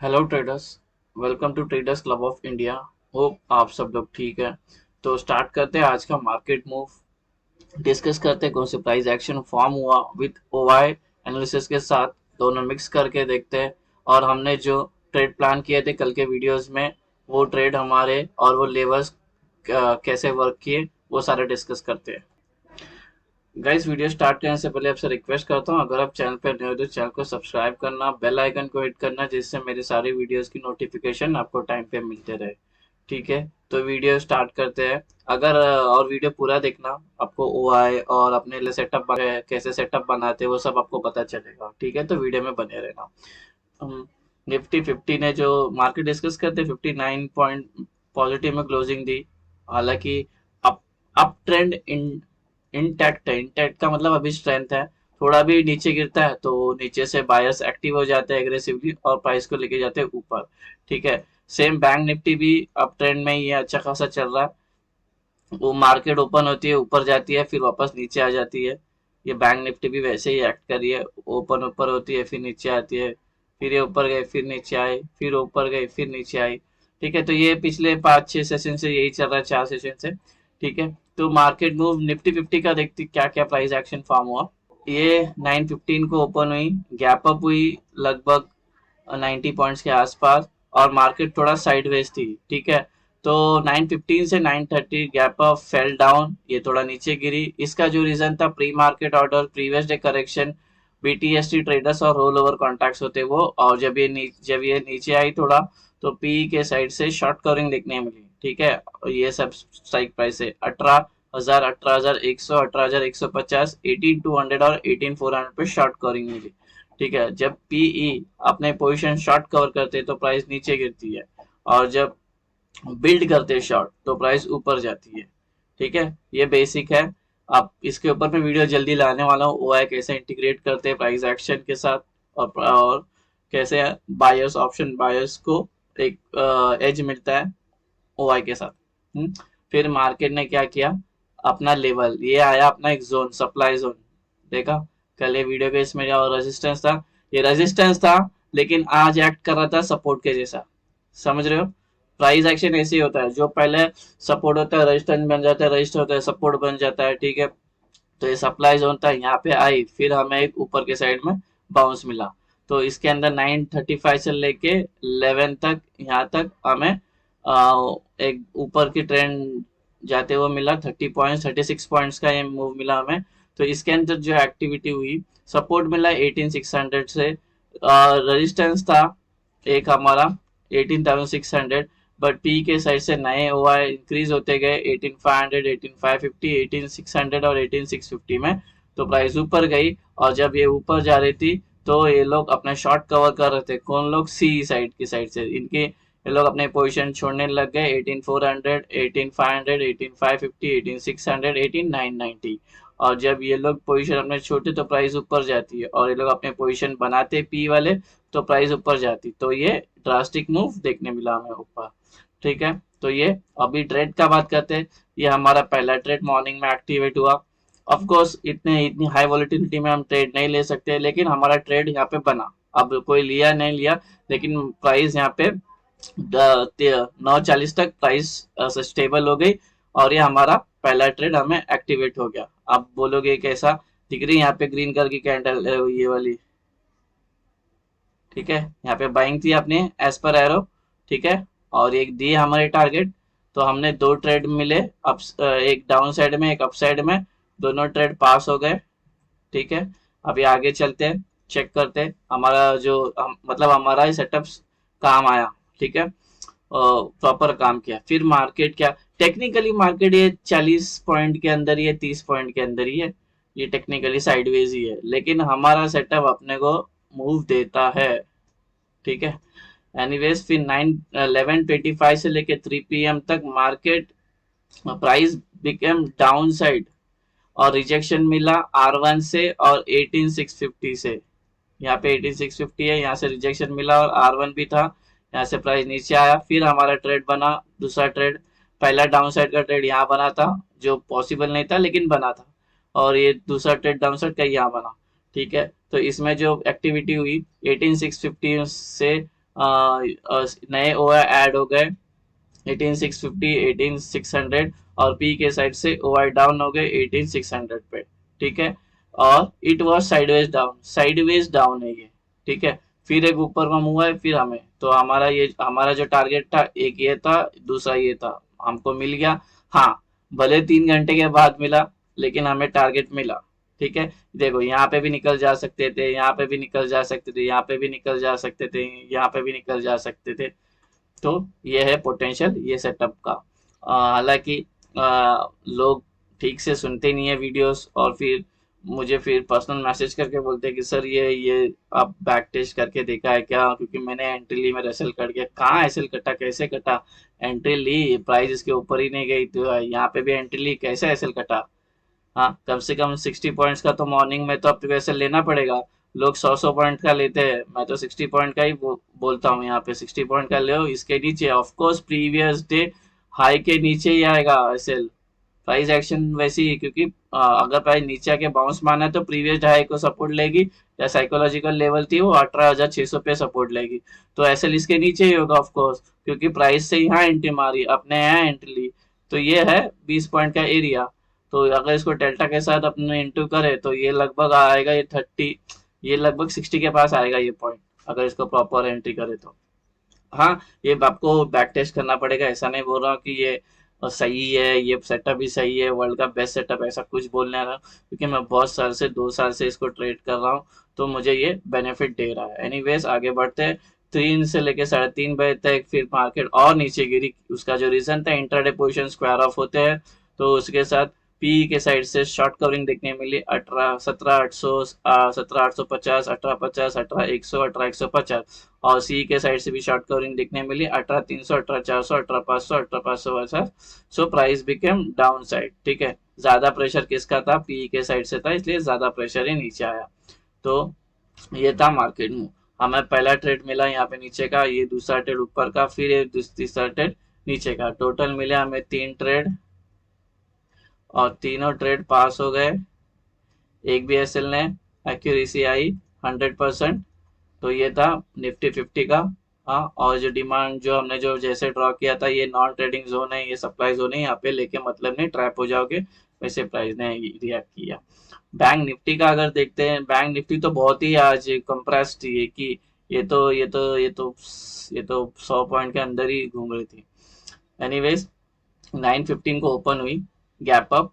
Hello traders. Welcome to traders club of India. Hope आप सब लोग ठीक है। तो स्टार्ट करते हैं आज का मार्केट मूव। डिस्कस करते हैं कौन से प्राइस एक्शन फॉर्म हुआ विथ ओवाई एनालिसिस के साथ। दोनों मिक्स करके देखते हैं। और हमने जो ट्रेड प्लान किए थे कल के वीडियोस में, वो ट्रेड हमारे और वो लेवल्स कैसे वर्क किए, वो सारे डिस्कस करते हैं। गाइस, वीडियो स्टार्ट करने से पहले आपसे रिक्वेस्ट करता हूँ, अगर आप चैनल पर नए हो तो चैनल को सब्सक्राइब करना, बेल आइकन को हिट करना, जिससे मेरी सारी वीडियोस की नोटिफिकेशन आपको टाइम पे मिलते रहे। ठीक है, तो वीडियो स्टार्ट करते हैं। अगर और वीडियो पूरा देखना, आपको ओआई और अपने लिए सेटअप कैसे सेटअप बनाते हैं वो सब आपको पता चलेगा। ठीक है, तो वीडियो में बने रहना। निफ्टी 50 ने जो मार्केट डिस्कस करते 59 पॉइंट पॉजिटिव में क्लोजिंग दी। हालांकि अप अप ट्रेंड इंटैक्ट है। इंटैक्ट का मतलब अभी स्ट्रेंथ है। थोड़ा भी नीचे गिरता है तो नीचे से बायर्स एक्टिव हो जाते हैं एग्रेसिवली और प्राइस को लेके जाते हैं ऊपर। ठीक है, सेम बैंक निफ्टी भी अप ट्रेंड में ही है, अच्छा खासा चल रहा है। वो मार्केट ओपन होती है, ऊपर जाती है, फिर वापस नीचे आ जाती है। ये बैंक निफ्टी भी वैसे ही एक्ट कर रही है। ओपन ऊपर होती है, फिर नीचे आती है, फिर ये ऊपर गए, फिर नीचे आए, फिर ऊपर गए, फिर नीचे आई। ठीक है, तो ये पिछले 5-6 सेशन से यही चल रहा है, 4 सेशन से। ठीक है, तो मार्केट मूव निफ्टी 50 का देखते क्या क्या प्राइस एक्शन फॉर्म हुआ। ये 9:15 को ओपन हुई, गैप अप हुई लगभग 90 पॉइंट्स के आसपास, और मार्केट थोड़ा साइडवेज थी। ठीक है, तो 9:15 से 9:30 गैप अप, फेल डाउन, ये थोड़ा नीचे गिरी। इसका जो रीजन था, pre market order, previous day correction, BTST traders और रोल ओवर कॉन्ट्रैक्ट्स होते वो। और जब ये नीचे आई थोड़ा, तो पी के साइड से शॉर्ट कवरिंग देखने मिली। ठीक है, और ये सब स्ट्राइक प्राइस है 18,000, 18,100, 18,150, 18,200 और 18,400 पे शॉर्ट कवरिंग मिली। ठीक है, जब पीई अपने पोजीशन शॉर्ट कवर करते हैं तो प्राइस नीचे गिरती है, और जब बिल्ड करते हैं शॉर्ट तो प्राइस ऊपर जाती है। ठीक है, ये बेसिक है। अब इसके ऊपर मैं वीडियो जल्दी लाने वाला हूँ, ओआई कैसे इंटीग्रेट करते हैं प्राइस एक्शन के साथ, और कैसे बायर्स ऑप्शन बायर्स को एक एज मिलता है ओआई के साथ। फिर मार्केट ने क्या किया, अपना लेवल ये आया, अपना एक जोन, सप्लाई जोन। देखा, कल ये वीडियो के इसमें जो रेजिस्टेंस था, ये रेजिस्टेंस था, लेकिन आज एक्ट कर रहा था सपोर्ट के जैसा। समझ रहे हो, प्राइस एक्शन ऐसे ही होता है, जो पहले सपोर्ट होता है रेजिस्टेंस बन जाता है, रेजिस्टेंस होता है सपोर्ट बन जाता है। ठीक है, तो ये सप्लाई जोन था, यहाँ पे आई, फिर हमें एक ऊपर के साइड में बाउंस मिला। तो इसके अंदर 9:35 से लेके 11 तक, यहाँ तक हमें एक ऊपर की ट्रेंड जाते हुए मिला। 30 पॉइंट्स, 36 पॉइंट्स का ये मूव मिला हमें। तो इसके अंदर जो एक्टिविटी हुई, सपोर्ट मिला 18,600 से, रेजिस्टेंस था एक हमारा 18,600, बट पी के साइड से नए ओआई इंक्रीज होते गए 18,500, 18,550, 18,600 और 18,650 में। तो प्राइस ऊपर गई, और जब ये ऊपर जा रही थी तो ये लोग अपने शॉर्ट कवर कर रहे थे। कौन लोग, सी साइड की साइड से इनके, ये लोग अपने पोजीशन छोड़ने लग गए 18,400, 18,500, 18,550, 18,600, 18,990। और जब ये लोग पोजीशन अपने छोड़ते तो प्राइस ऊपर जाती है, और ये लोग अपने पोजीशन बनाते पी वाले तो प्राइस ऊपर जाती। तो ये ड्रास्टिक मूव देखने मिला हमें ऊपर। ठीक है, तो ये अभी ट्रेड का बात करते हैं। ये हमारा पहला ट्रेड मॉर्निंग में एक्टिवेट हुआ। ऑफ कोर्स इतनी हाई वॉलिटिलिटी में हम ट्रेड नहीं ले सकते, लेकिन हमारा ट्रेड यहाँ पे बना। अब कोई लिया नहीं लिया, लेकिन प्राइस यहाँ पे 9:40 तक प्राइस स्टेबल हो गई, और ये हमारा पहला ट्रेड हमें एक्टिवेट हो गया। आप बोलोगे कैसा दिख रही है यहाँ पे ग्रीन कलर की कैंडल, ये वाली। ठीक है, यहाँ पे बाइंग थी अपने एज पर एरो। ठीक है, और एक दिए हमारे टारगेट। तो हमने दो ट्रेड मिले, एक डाउन साइड में, एक अप साइड में, दोनों ट्रेड पास हो गए। ठीक है, अभी आगे चलते हैं, चेक करते हैं हमारा मतलब हमारा ही सेटअप काम आया। ठीक है, प्रॉपर काम किया। फिर मार्केट क्या, टेक्निकली मार्केट ये 40 पॉइंट के अंदर ही है, 30 पॉइंट के अंदर ही है। ये टेक्निकली साइडवेज ही है, लेकिन हमारा सेटअप अपने को मूव देता है। ठीक है, एनीवेज फिर 11:25 से लेके 3 PM तक market price became down side, और रिजेक्शन मिला R1 से और 18,650 से। यहाँ पे 18,650 है, यहाँ से रिजेक्शन मिला, और R1 भी था, यहाँ से प्राइस नीचे आया। फिर हमारा ट्रेड बना, दूसरा ट्रेड। पहला डाउन साइड का ट्रेड यहाँ बना था, जो पॉसिबल नहीं था लेकिन बना था, और ये दूसरा ट्रेड डाउन साइड का यहाँ बना। ठीक है, तो इसमें जो एक्टिविटी हुई 18,650 से नए ओआई ऐड हो गए 18650 18600, और पी के साइड से ओआई डाउन हो गए 18600 पे, ठीक है। और इट वाज साइडवेज डाउन है ये, ठीक है। फिर एक ऊपर का हुआ है, फिर हमें तो हमारा जो टारगेट था, एक ये था, दूसरा ये था, हमको मिल गया। हाँ, भले 3 घंटे के बाद मिला, लेकिन हमें टारगेट मिला, ठीक है। देखो यहाँ पे भी निकल जा सकते थे, यहाँ पे भी निकल जा सकते थे, यहाँ पे भी निकल जा सकते थे, यहाँ पे भी निकल जा सकते थे। तो ये है पोटेंशियल ये सेटअप का। हालांकि लोग ठीक से सुनते नहीं है वीडियोस, और फिर पर्सनल मैसेज करके बोलते हैं कि सर ये आप बैक टेस्ट करके देखा है क्या, क्योंकि मैंने एंट्री ली, मेरा एसएल कट गया। कहाँ एसएल कटा, कैसे कटा? एंट्री ली, प्राइस इसके ऊपर ही नहीं गई, तो यहाँ पे भी एंट्री ली, कैसे एसएल कटा? हाँ, कम से कम 60 पॉइंट्स का तो मॉर्निंग में तो आपको वैसे लेना पड़ेगा। लोग 100 100 पॉइंट का लेते हैं, मैं तो 60 पॉइंट का ही बोलता हूँ। यहाँ पे 60 पॉइंट का ले, इसके नीचे ऑफकोर्स प्रीवियस डे हाई के नीचे ही आएगा एसएल। प्राइस एक्शन वैसी है, क्योंकि अगर प्राइस नीचे आके बाउंस मारना है तो प्रीवियस हाई को सपोर्ट लेगी, या साइकोलॉजिकल लेवल थी वो 18,600 पे सपोर्ट लेगी। तो एसएल इसके नीचे ही होगा ऑफकोर्स, क्योंकि प्राइस से यहाँ एंट्री मारी, अपने यहाँ एंट्री ली। तो ये है 20 पॉइंट का एरिया। तो अगर इसको डेल्टा के साथ अपने इंटू करे तो ये लगभग आएगा, ये लगभग 60 के पास आएगा ये पॉइंट, अगर इसको प्रॉपर एंट्री करे तो। हाँ, ये आपको बैक टेस्ट करना पड़ेगा, ऐसा नहीं बोल रहा हूँ कि ये सही है, ये सेटअप भी सही है, वर्ल्ड का बेस्ट सेटअप, ऐसा कुछ बोलने रहा हूँ, क्योंकि मैं बहुत साल से 2 साल से इसको ट्रेड कर रहा हूँ, तो मुझे ये बेनिफिट दे रहा है। एनीवेज आगे बढ़ते हैं। 3 से लेके 3:30 बजे तक फिर मार्केट और नीचे गिरी, उसका जो रीजन था, इंट्राडे पोजीशन स्क्वायर ऑफ होते हैं, तो उसके साथ पी के साइड से शॉर्ट कवरिंग देखने मिली 17,850, 1850, 18,100, 18,150, और सी के साइड से भी शॉर्ट कवरिंग देखने मिली 18,300, 18,400, 18,500, 18,550। So price became down side, ठीक है। ज्यादा प्रेशर किसका था? पी के साइड से था, इसलिए ज्यादा प्रेशर ही नीचे आया। तो ये था मार्केट में। हमें पहला ट्रेड मिला यहाँ पे नीचे का, ये दूसरा ट्रेड ऊपर का, फिर ये तीसरा ट्रेड नीचे का। टोटल मिले हमें 3 ट्रेड, और तीनों ट्रेड पास हो गए। एक भी एसएल ने एक्यूरेसी आई 100%। तो ये था निफ्टी 50 का। हाँ, और जो डिमांड जो हमने जो जैसे ड्रॉ किया था, ये नॉन ट्रेडिंग जोन है, ये सप्लाई जोन है, यहाँ पे लेके मतलब नहीं, ट्रैप हो जाओगे, वैसे प्राइस ने रिएक्ट किया। बैंक निफ्टी का अगर देखते हैं, बैंक निफ्टी तो बहुत ही आज कंप्रेस्ड है, कि ये तो 100 पॉइंट के अंदर ही घूम रही थी। एनीवेज 9:15 को ओपन हुई, गैप अप,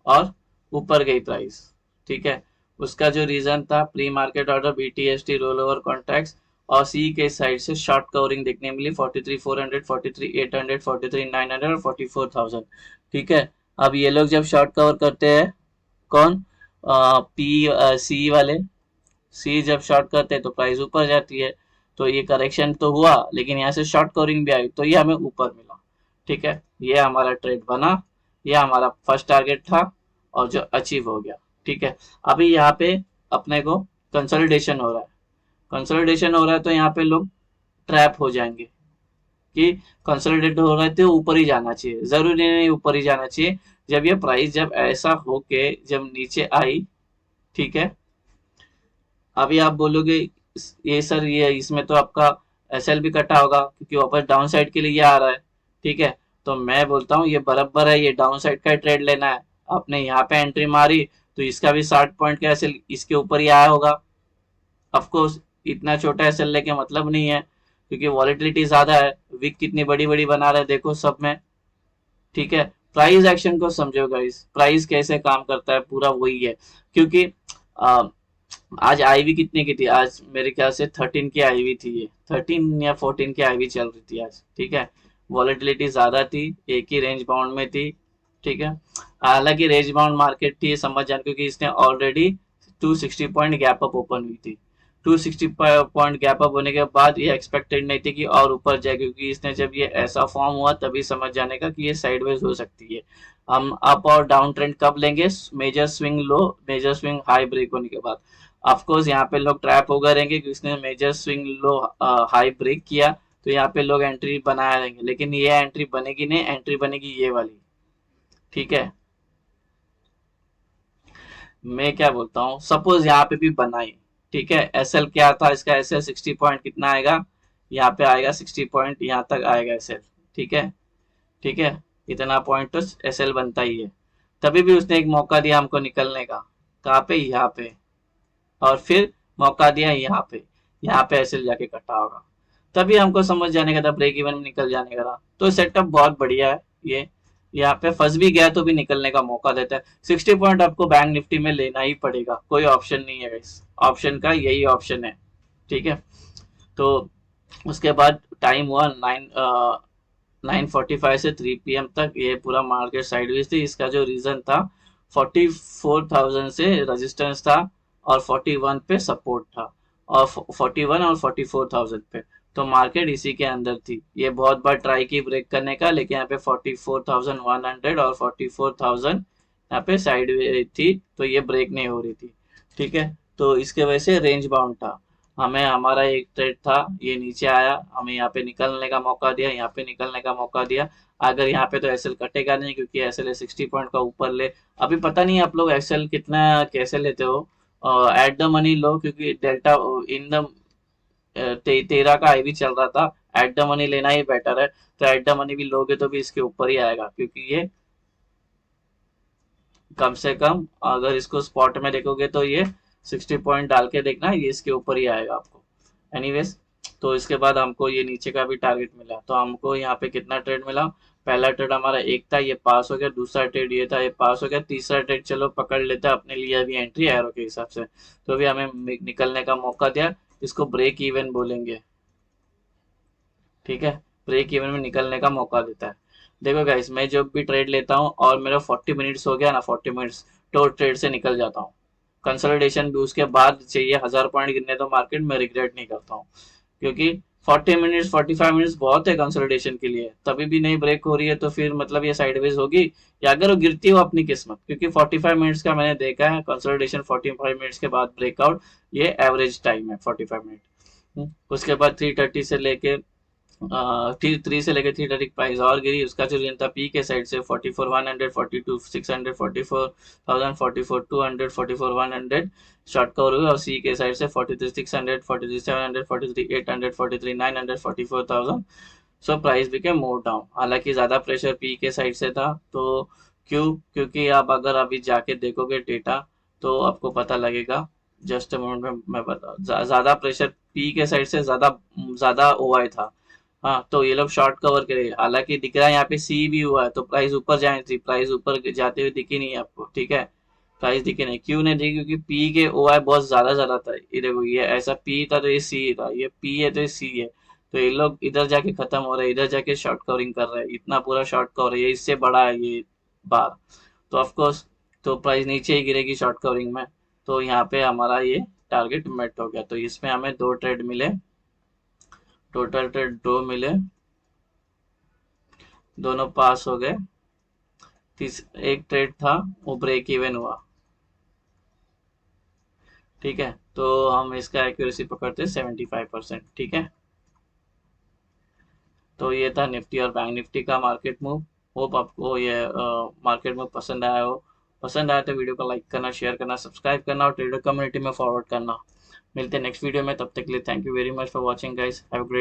और ऊपर गई प्राइस, ठीक है। उसका जो रीजन था, pre market order, BTST roll over contracts, और सी के साइड से शॉर्ट कवरिंग देखने मिली 43,400, 43,800, 43,900 और 44,000, ठीक है। अब ये लोग जब शॉर्ट कवर करते हैं, कौन? पी सी वाले, सी जब शॉर्ट करते हैं तो प्राइस ऊपर जाती है। तो ये करेक्शन तो हुआ, लेकिन यहाँ से शॉर्ट कवरिंग भी आई, तो ये हमें ऊपर मिला, ठीक है। ये हमारा ट्रेड बना, ये हमारा फर्स्ट टारगेट था, और जो अचीव हो गया, ठीक है। अभी यहाँ पे अपने को कंसोलिडेशन हो रहा है, कंसोलिडेशन हो रहा है, तो यहाँ पे लोग ट्रैप हो जाएंगे कि कंसोलिडेट हो रहा है तो ऊपर ही जाना चाहिए। जरूरी नहीं ऊपर ही जाना चाहिए। जब ये प्राइस जब ऐसा होके जब नीचे आई, ठीक है, अभी आप बोलोगे ये सर, ये इसमें तो आपका एसएल भी कटा होगा, क्योंकि वापस डाउन साइड के लिए ये आ रहा है, ठीक है। तो मैं बोलता हूँ ये बराबर है, ये डाउन साइड का ट्रेड लेना है। आपने यहाँ पे एंट्री मारी, तो इसका भी 60 पॉइंट का एसएल इसके ऊपर ही आया होगा। ऑफकोर्स इतना छोटा एसएल लेके मतलब नहीं है, क्योंकि वॉलेटिलिटी ज्यादा है, विक कितनी बड़ी बड़ी बना रहे हैं देखो सब में, ठीक है। प्राइस एक्शन को समझो गाइस, प्राइस कैसे काम करता है, पूरा वही है। क्योंकि आ, आज आईवी कितने की थी? आज मेरे ख्याल से 13 की आईवी थी, ये 13 या 14 की आईवी चल रही थी आज, ठीक है। वॉलेटिलिटी ज्यादा थी, एक ही रेंज बाउंड में थी, ठीक है। हालांकि रेंज बाउंड मार्केट थी, समझ जान, क्योंकि इसने already 260 point gap up open हुई थी। 260 पॉइंट गैप अप होने के बाद ये एक्सपेक्टेड नहीं थी कि और ऊपर जाए, क्योंकि इसने जब ये ऐसा फॉर्म हुआ तभी समझ जाने का कि ये साइडवेज हो सकती है। हम अप और डाउन ट्रेंड कब लेंगे? Major swing low, major swing high break होने के बाद। ऑफकोर्स यहाँ पे लोग ट्रैप हो गए रहेंगे, क्योंकि इसने major swing low high break किया, तो यहाँ पे लोग एंट्री बनाए रहेंगे, लेकिन ये एंट्री बनेगी नहीं, एंट्री बनेगी ये वाली, ठीक है। मैं क्या बोलता हूँ, सपोज यहाँ पे भी बनाई, ठीक है। एसएल क्या था इसका? एसएल 60 पॉइंट कितना आएगा? यहाँ पे आएगा 60 पॉइंट, यहाँ तक आएगा एसएल। ठीक है, ठीक है, इतना पॉइंट तो एसएल बनता ही है। तभी भी उसने एक मौका दिया हमको निकलने का, कहाँ पे, यहाँ पे, और फिर मौका दिया यहाँ पे एसएल जाके कटा होगा। तभी हमको समझ जाने का था, ब्रेक इवन में निकल जाने का था। तो सेटअप बहुत बढ़िया है ये। यहाँ पे फंस भी गया तो भी निकलने का मौका देता है। 60 पॉइंट आपको बैंक निफ्टी में लेना ही पड़ेगा, कोई ऑप्शन नहीं है इस ऑप्शन का, यही ऑप्शन है। ठीक है, तो उसके बाद टाइम हुआ 9:45 से 3 PM तक ये पूरा मार्केट साइडवेज थी। इसका जो रीजन था, 44,000 से रेजिस्टेंस था और 41 पे सपोर्ट था, और 41 और 44,000 पे। तो मार्केट इसी के अंदर थी। ये बहुत बार ट्राई की ब्रेक करने का, लेकिन यहाँ पे 44,100 और 44,000 यहाँ पे साइड थी, तो ये ब्रेक नहीं हो रही थी। ठीक है, तो इसके वजह से रेंज बाउंड था। हमें हमारा एक ट्रेड था, ये नीचे आया, हमें यहाँ पे निकलने का मौका दिया, यहाँ पे निकलने का मौका दिया। अगर यहाँ पे तो एसएल कटेगा नहीं, क्योंकि एसएल है 60 पॉइंट का ऊपर ले। अभी पता नहीं आप लोग एसएल कितना कैसे लेते हो, एट द मनी लो, क्योंकि डेल्टा इन द 13 का आईवी चल रहा था। एट द मनी लेना ही बेटर है। तो एट द मनी भी लोगे तो भी इसके ऊपर ही आएगा, क्योंकि ये कम से कम, अगर इसको स्पॉट में देखोगे तो ये 60 पॉइंट डाल के देखना, ये इसके ऊपर ही आएगा आपको। एनीवेज, तो इसके बाद हमको ये नीचे का भी टारगेट मिला, तो हमको यहाँ पे कितना ट्रेड मिला। पहला ट्रेड हमारा एक था, ये पास हो गया। दूसरा ट्रेड ये था, ये पास हो गया। तीसरा ट्रेड चलो पकड़ लेते हैं अपने लिए अभी एंट्री एरो के हिसाब से, तो अभी हमें निकलने का मौका दिया। इसको ब्रेक इवन बोलेंगे। ठीक है, ब्रेक इवन में निकलने का मौका देता है। देखो गाइस, मैं जब भी ट्रेड लेता हूँ और मेरा 40 मिनट्स हो गया ना, 40 मिनट्स, तो ट्रेड से निकल जाता हूँ। कंसोलिडेशन भी उसके बाद चाहिए, 1000 पॉइंट गिरने तो मार्केट में रिग्रेट नहीं करता हूँ, क्योंकि 40 मिनट्स 45 मिनट्स बहुत है कंसोलिडेशन के लिए। तभी भी नहीं ब्रेक हो रही है तो फिर मतलब ये साइडवेज होगी, या अगर वो गिरती हो अपनी किस्मत, क्योंकि 45 मिनट्स का मैंने देखा है कंसोलिडेशन, 45 मिनट्स के बाद ब्रेकआउट, ये एवरेज टाइम है 45 मिनट। उसके बाद 330 से लेके 3 से लेकर 3 तक प्राइस और गिरी। उसका जो रेंज था पी के साइड से 44,100, 42,600, 44,000, 44,200, 44,100 शॉर्ट कवर हुए, और सी के साइड से 43,600, 43,700, 43,800, 43,900, 44,000। So price became more down. हालांकि ज्यादा प्रेशर पी के साइड से था, तो क्यों, क्योंकि आप अगर अभी जाके देखोगे डेटा तो आपको पता लगेगा। जस्ट मोमेंट में मैं बता, ज्यादा प्रेशर पी के साइड से ज्यादा ज्यादा ओआई था। हाँ, तो ये लोग शॉर्ट कवर करे। हालांकि दिख रहा है यहाँ पे सी भी हुआ है, तो प्राइस ऊपर जानी थी, प्राइस ऊपर जाते हुए दिखी नहीं आपको। ठीक है, प्राइस दिखे नहीं, क्यों नहीं दिखी, क्योंकि पी के ओ आई बहुत ज्यादा ज्यादा था। ये देखो, ये ऐसा पी था तो ये सी था, ये पी है तो ये सी है। तो ये लोग इधर जाके खत्म हो रहे हैं, इधर जाके शॉर्ट कवरिंग कर रहे हैं, इतना पूरा शॉर्ट कवर है, ये इससे बड़ा है ये बार। तो ऑफकोर्स, तो प्राइस नीचे ही गिरेगी शॉर्ट कवरिंग में। तो यहाँ पे हमारा ये टारगेट मेट हो गया, तो इसमें हमें 2 ट्रेड मिले, टोटल ट्रेड 2 मिले, दोनों पास हो गए। एक ट्रेड था वो ब्रेक इवन हुआ। ठीक है, तो हम इसका एक्यूरेसी पकड़ते 75%। ठीक है, तो ये था निफ्टी और बैंक निफ्टी का मार्केट मूव। होप आपको ये मार्केट मूव पसंद आया हो। पसंद आया तो वीडियो को लाइक करना, शेयर करना, सब्सक्राइब करना, और ट्रेडर कम्युनिटी में फॉरवर्ड करना। मिलते हैं नेक्स्ट वीडियो में, तब तक के लिए thank you very much for watching guys. Have a great